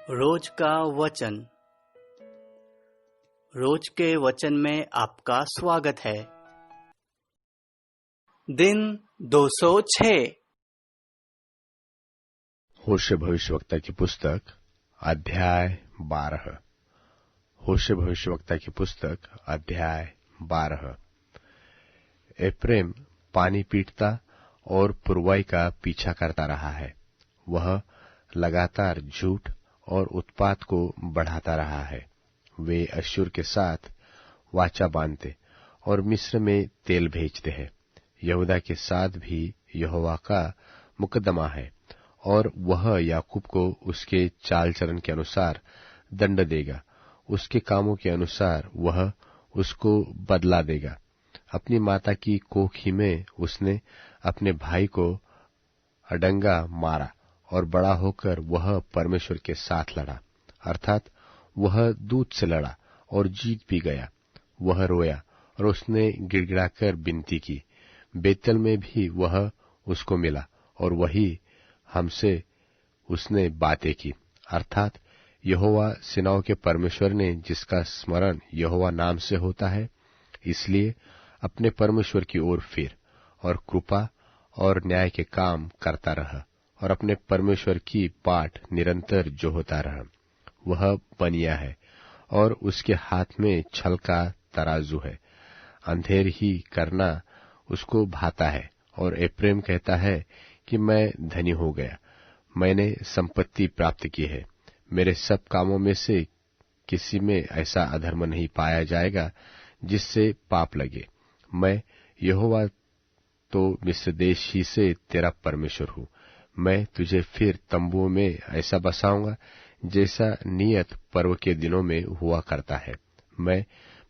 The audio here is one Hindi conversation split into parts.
रोज का वचन। रोज के वचन में आपका स्वागत है। दिन 206। होशे भविष्यवक्ता की पुस्तक अध्याय 12। होशे भविष्यवक्ता की पुस्तक अध्याय 12। एप्रेम पानी पीटता और पुरवाई का पीछा करता रहा है। वह लगातार झूठ और उत्पात को बढ़ाता रहा है। वे अश्शूर के साथ वाचा बांधते और मिस्र में तेल भेजते हैं। यहूदा के साथ भी यहोवा का मुकदमा है और वह याकूब को उसके चाल चलन के अनुसार दंड देगा। उसके कामों के अनुसार वह उसको बदला देगा। अपनी माता की कोख ही में उसने अपने भाई को अडंगा मारा और बड़ा होकर वह परमेश्वर के साथ लड़ा, अर्थात वह दूत से लड़ा और जीत भी गया। वह रोया और उसने गिड़गिड़ाकर विनती की। बेतल में भी वह उसको मिला और वही हमसे उसने बातें की, अर्थात यहोवा सेनाओं के परमेश्वर ने, जिसका स्मरण यहोवा नाम से होता है, इसलिए अपने परमेश्वर की ओर फिर और कृपा और न्याय के काम करता रहा और अपने परमेश्वर की बाट निरंतर जो होता रहा। वह बनिया है और उसके हाथ में छल का तराजू है। अंधेर ही करना उसको भाता है और एप्रेम कहता है कि मैं धनी हो गया, मैंने संपत्ति प्राप्त की है। मेरे सब कामों में से किसी में ऐसा अधर्म नहीं पाया जाएगा जिससे पाप लगे। मैं यहोवा तो मिस्र देश ही से तेरा परमेश्वर हूँ। मैं तुझे फिर तंबुओं में ऐसा बसाऊंगा जैसा नियत पर्व के दिनों में हुआ करता है। मैं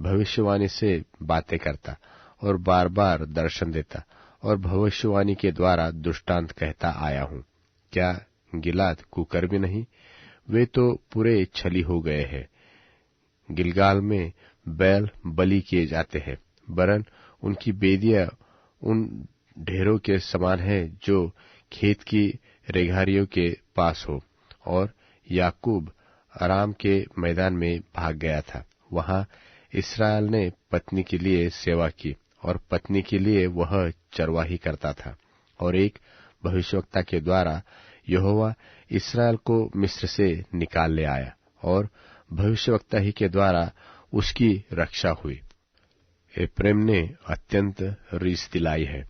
भविष्यवाणी से बातें करता और बार बार दर्शन देता और भविष्यवाणी के द्वारा दृष्टांत कहता आया हूँ। क्या गिलाद कुकर्मी नहीं? वे तो पूरे छली हो गए हैं। गिलगाल में बैल बलि किए जाते हैं, वरन उनकी बेदियां उन ढेरों के समान है जो खेत की रेघारियों के पास हो। और याकूब अराम के मैदान में भाग गया था। वहां इस्राएल ने पत्नी के लिए सेवा की और पत्नी के लिए वह चरवाही करता था। और एक भविष्यवक्ता के द्वारा यहोवा इस्राएल को मिस्र से निकाल ले आया और भविष्यवक्ता ही के द्वारा उसकी रक्षा हुई। एप्रेम ने अत्यंत रीस दिलाई है,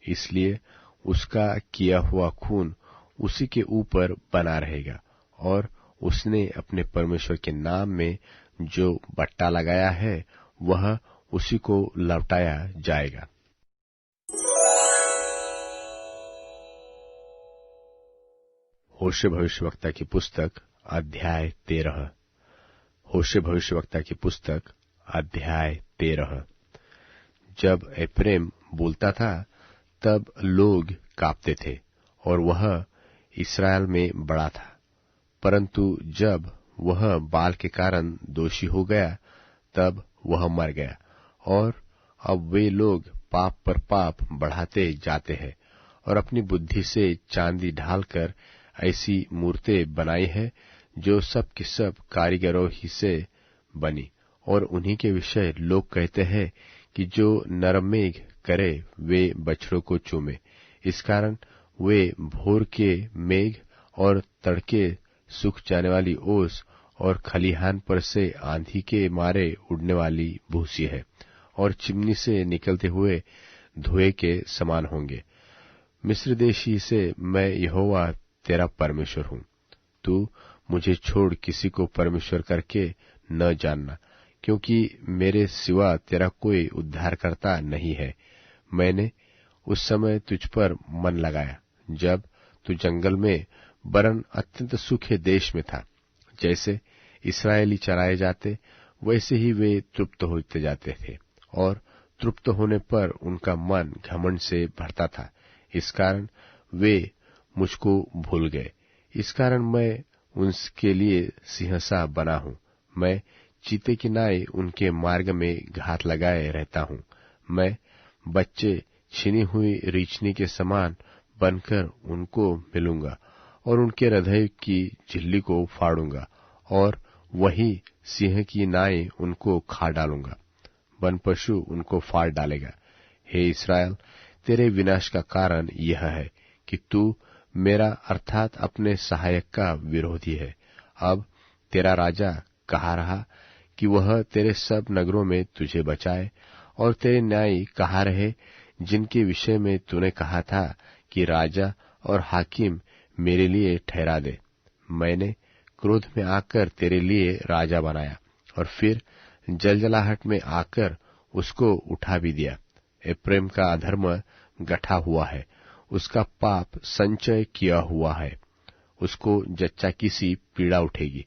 इसलिए उसका किया हुआ खून उसी के ऊपर बना रहेगा और उसने अपने परमेश्वर के नाम में जो बट्टा लगाया है वह उसी को लौटाया जाएगा। होशे भविष्यवक्ता की पुस्तक अध्याय 13। होशे भविष्यवक्ता की पुस्तक अध्याय 13। जब एप्रेम बोलता था तब लोग कांपते थे और वह इस्राएल में बड़ा था, परंतु जब वह बाल के कारण दोषी हो गया तब वह मर गया। और अब वे लोग पाप पर पाप बढ़ाते जाते हैं और अपनी बुद्धि से चांदी ढालकर ऐसी मूर्तें बनाई है जो सब की सब कारीगरों ही से बनी। और उन्हीं के विषय लोग कहते हैं कि जो नरमेघ करे वे बछड़ों को चूमे। इस कारण वे भोर के मेघ और तड़के सूख जाने वाली ओस और खलिहान पर से आंधी के मारे उड़ने वाली भूसी है और चिमनी से निकलते हुए धुएं के समान होंगे। मिस्र देशी से मैं यहोवा तेरा परमेश्वर हूँ। तू मुझे छोड़ किसी को परमेश्वर करके न जानना, क्योंकि मेरे सिवा तेरा कोई उद्धारकर्ता नहीं है। मैंने उस समय तुझ पर मन लगाया जब तू जंगल में वरन अत्यंत सूखे देश में था। जैसे इस्राएली चराए जाते वैसे ही वे तृप्त होते जाते थे और तृप्त होने पर उनका मन घमंड से भरता था। इस कारण वे मुझको भूल गए। इस कारण मैं उनके लिए सिंहसा बना हूँ। मैं चीते की नाई उनके मार्ग में घात लगाए रहता हूँ। मैं बच्चे छिनी हुई रीछनी के समान बनकर उनको मिलूंगा और उनके हृदय की झिल्ली को फाड़ूंगा, और वही सिंह की नाई उनको खा डालूंगा। वन पशु उनको फाड़ डालेगा। हे इस्राएल, तेरे विनाश का कारण यह है कि तू मेरा अर्थात अपने सहायक का विरोधी है। अब तेरा राजा कहाँ रहा कि वह तेरे सब नगरों में तुझे बचाए, और तेरे न्यायी कहाँ रहे जिनके विषय में तूने कहा था कि राजा और हाकिम मेरे लिए ठहरा दे। मैंने क्रोध में आकर तेरे लिए राजा बनाया, और फिर जलजलाहट में आकर उसको उठा भी दिया। एप्रैम का अधर्म गठा हुआ है, उसका पाप संचय किया हुआ है। उसको जच्चा की सी पीड़ा उठेगी।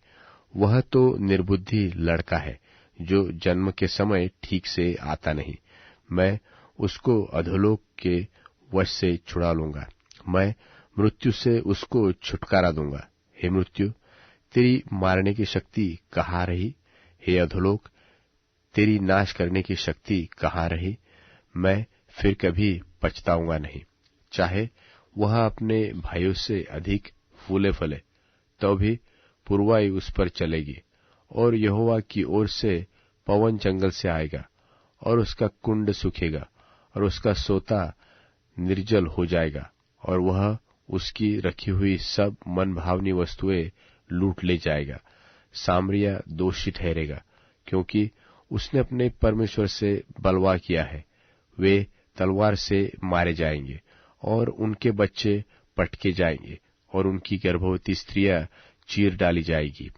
वह तो निर्बुद्धि लड़का है, जो जन्म के समय ठीक से आता नहीं। मैं उसको अधोलोक के वश से छुड़ा लूंगा। मैं मृत्यु से उसको छुटकारा दूंगा। हे मृत्यु, तेरी मारने की शक्ति कहाँ रही? हे अधोलोक, तेरी नाश करने की शक्ति कहाँ रही? मैं फिर कभी पछताऊंगा नहीं। चाहे वह अपने भाइयों से अधिक फूले फले, तो भी पुरवाई उस पर चलेगी, और यहोवा की ओर से पवन जंगल से आएगा, और उसका कुंड सूखेगा, और उसका सोता निर्जल हो जाएगा, और वह उसकी रखी हुई सब मनभावनी वस्तुएं लूट ले जाएगा। सामरिया दोषी ठहरेगा, क्योंकि उसने अपने परमेश्वर से बलवा किया है। वे तलवार से मारे जाएंगे, और उनके बच्चे पटके जाएंगे, और उनकी गर्भवती स्त्रियां चीर डाली जाएगी।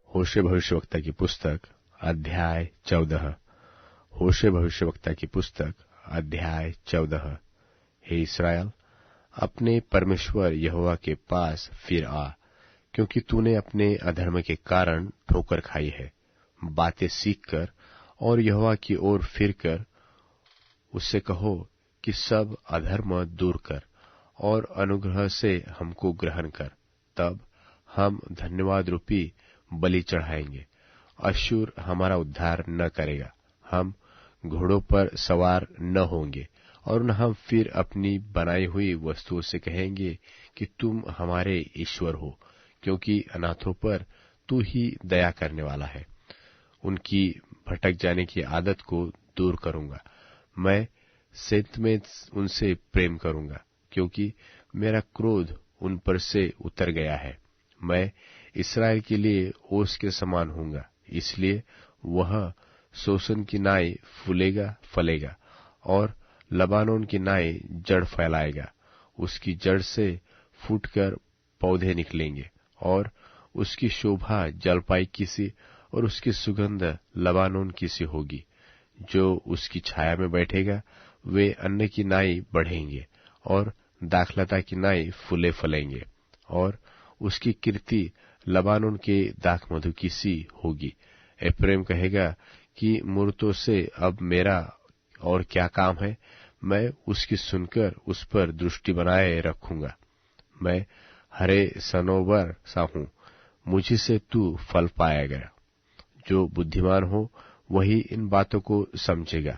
होशे भविष्यवक्ता की पुस्तक अध्याय 14। होशे भविष्यवक्ता की पुस्तक अध्याय 14। हे इस्राएल, अपने परमेश्वर यहोवा के पास फिर आ, क्योंकि तूने अपने अधर्म के कारण ठोकर खाई है। बातें सीखकर और यहोवा की ओर फिरकर उससे कहो कि सब अधर्म दूर कर, और अनुग्रह से हमको ग्रहण कर। तब हम धन्यवाद रूपी बलि चढ़ाएंगे। अश्शूर हमारा उद्धार न करेगा। हम घोड़ों पर सवार न होंगे, और न हम फिर अपनी बनाई हुई वस्तुओं से कहेंगे कि तुम हमारे ईश्वर हो, क्योंकि अनाथों पर तू ही दया करने वाला है। उनकी भटक जाने की आदत को दूर करूंगा। मैं सेंत में उनसे प्रेम करूंगा, क्योंकि मेरा क्रोध उन पर से उतर गया है। मैं इस्राएल के लिए ओस के समान हूंगा, इसलिए वह सोसन की नाई फूलेगा फलेगा, और लबानोन की नाई जड़ फैलाएगा। उसकी जड़ से फूटकर पौधे निकलेंगे, और उसकी शोभा जलपाई की सी और उसकी सुगंध लबानोन की सी होगी। जो उसकी छाया में बैठेगा वे अन्न की नाई बढ़ेंगे, और दाखलता की नाई फूले फलेंगे, और उसकी कीर्ति लबानोन के दाख मधु की सी होगी। एप्रैम कहेगा कि मूर्तों से अब मेरा और क्या काम है। मैं उसकी सुनकर उस पर दृष्टि बनाए रखूंगा। मैं हरे सनोवर सा हूं, मुझी से तू फल पाएगा। जो बुद्धिमान हो वही इन बातों को समझेगा,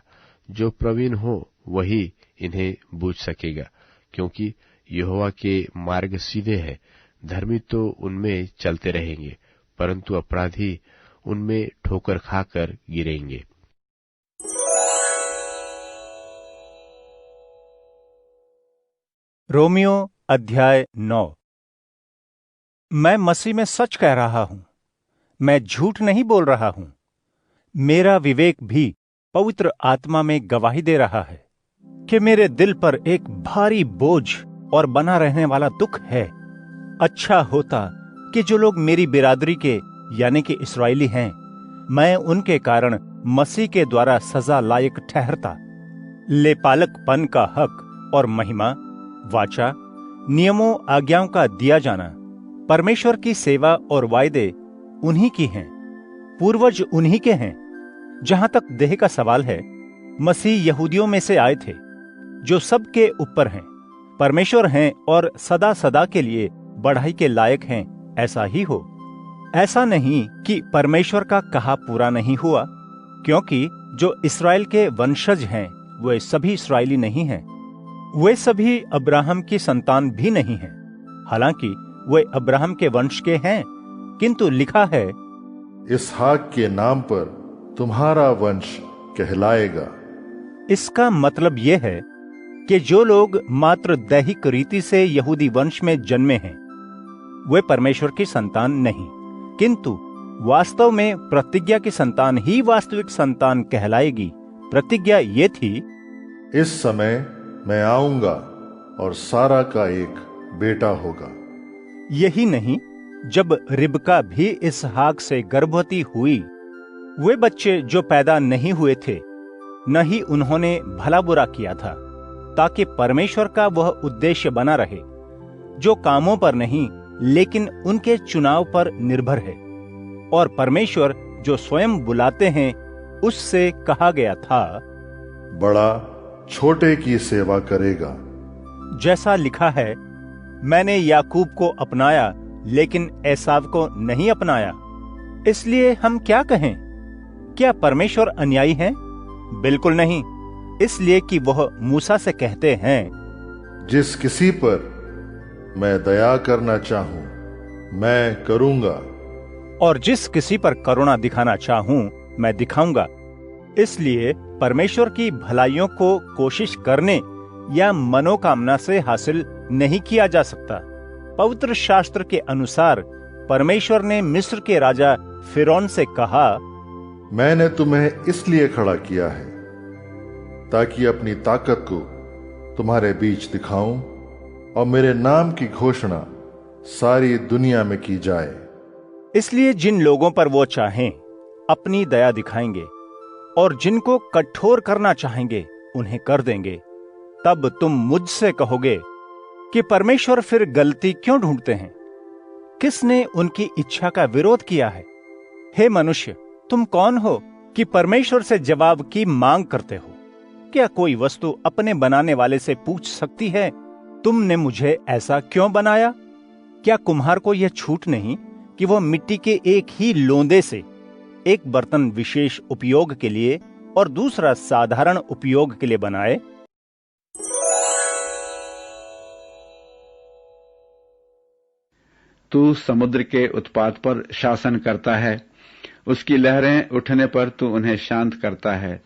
जो प्रवीण हो वही इन्हें बूझ सकेगा, क्योंकि यहोवा के मार्ग सीधे हैं। धर्मी तो उनमें चलते रहेंगे, परंतु अपराधी उनमें ठोकर खाकर गिरेंगे। रोमियो अध्याय 9। मैं मसीह में सच कह रहा हूं, मैं झूठ नहीं बोल रहा हूं। मेरा विवेक भी पवित्र आत्मा में गवाही दे रहा है कि मेरे दिल पर एक भारी बोझ और बना रहने वाला दुख है। अच्छा होता कि जो लोग मेरी बिरादरी के यानी कि इस्राएली हैं, मैं उनके कारण मसीह के द्वारा सजा लायक ठहरता। लेपालकपन का हक और महिमा, वाचा, नियमों आज्ञाओं का दिया जाना, परमेश्वर की सेवा और वायदे उन्हीं की हैं, पूर्वज उन्हीं के हैं। जहां तक देह का सवाल है, मसीह यहूदियों में से आए थे, जो सबके ऊपर हैं, परमेश्वर हैं और सदा सदा के लिए बढ़ाई के लायक हैं। ऐसा ही हो। ऐसा नहीं कि परमेश्वर का कहा पूरा नहीं हुआ, क्योंकि जो इस्राएल के वंशज हैं वे सभी इस्राएली नहीं हैं। वे सभी अब्राहम की संतान भी नहीं हैं। हालांकि वे अब्राहम के वंश के हैं, किंतु लिखा है, इसहाक के नाम पर तुम्हारा वंश कहलाएगा। इसका मतलब यह है कि जो लोग मात्र दैहिक रीति से यहूदी वंश में जन्मे हैं, वे परमेश्वर की संतान नहीं, किंतु वास्तव में प्रतिज्ञा की संतान ही वास्तविक संतान कहलाएगी। प्रतिज्ञा ये थी, इस समय मैं आऊंगा और सारा का एक बेटा होगा। यही नहीं, जब रिबका भी इसहाक से गर्भवती हुई, वे बच्चे जो पैदा नहीं हुए थे, न ही उन्होंने भला बुरा किया था, ताकि परमेश्वर का वह उद्देश्य बना रहे जो कामों पर नहीं लेकिन उनके चुनाव पर निर्भर है। और परमेश्वर जो स्वयं बुलाते हैं, उससे कहा गया था, बड़ा छोटे की सेवा करेगा। जैसा लिखा है, मैंने याकूब को अपनाया लेकिन एसाव को नहीं अपनाया। इसलिए हम क्या कहें? क्या परमेश्वर अन्यायी है? बिल्कुल नहीं, इसलिए कि वह मूसा से कहते हैं, जिस किसी पर मैं दया करना चाहूं मैं करूंगा, और जिस किसी पर करुणा दिखाना चाहूं मैं दिखाऊंगा। इसलिए परमेश्वर की भलाइयों को कोशिश करने या मनोकामना से हासिल नहीं किया जा सकता। पवित्र शास्त्र के अनुसार परमेश्वर ने मिस्र के राजा फिरौन से कहा, मैंने तुम्हें इसलिए खड़ा किया है ताकि अपनी ताकत को तुम्हारे बीच दिखाऊं और मेरे नाम की घोषणा सारी दुनिया में की जाए। इसलिए जिन लोगों पर वो चाहें अपनी दया दिखाएंगे, और जिनको कठोर करना चाहेंगे उन्हें कर देंगे। तब तुम मुझसे कहोगे कि परमेश्वर फिर गलती क्यों ढूंढते हैं? किसने उनकी इच्छा का विरोध किया है? हे मनुष्य, तुम कौन हो कि परमेश्वर से जवाब की मांग करते हो? क्या कोई वस्तु अपने बनाने वाले से पूछ सकती है, तुमने मुझे ऐसा क्यों बनाया? क्या कुम्हार को यह छूट नहीं कि वह मिट्टी के एक ही लोंदे से एक बर्तन विशेष उपयोग के लिए और दूसरा साधारण उपयोग के लिए बनाए? तू समुद्र के उत्पात पर शासन करता है, उसकी लहरें उठने पर तू उन्हें शांत करता है।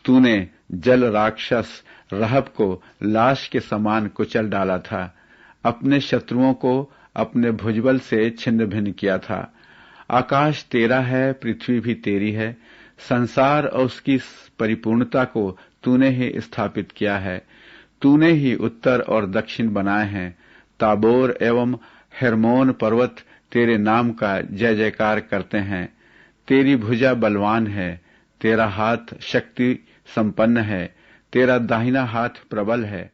तूने जल राक्षस रहब को लाश के समान कुचल डाला था, अपने शत्रुओं को अपने भुजबल से छिन्न भिन्न किया था। आकाश तेरा है, पृथ्वी भी तेरी है, संसार और उसकी परिपूर्णता को तूने ही स्थापित किया है। तूने ही उत्तर और दक्षिण बनाए हैं। ताबोर एवं हेर्मोन पर्वत तेरे नाम का जय जयकार करते हैं। तेरी भुजा बलवान है, तेरा हाथ शक्ति संपन्न है, तेरा दाहिना हाथ प्रबल है।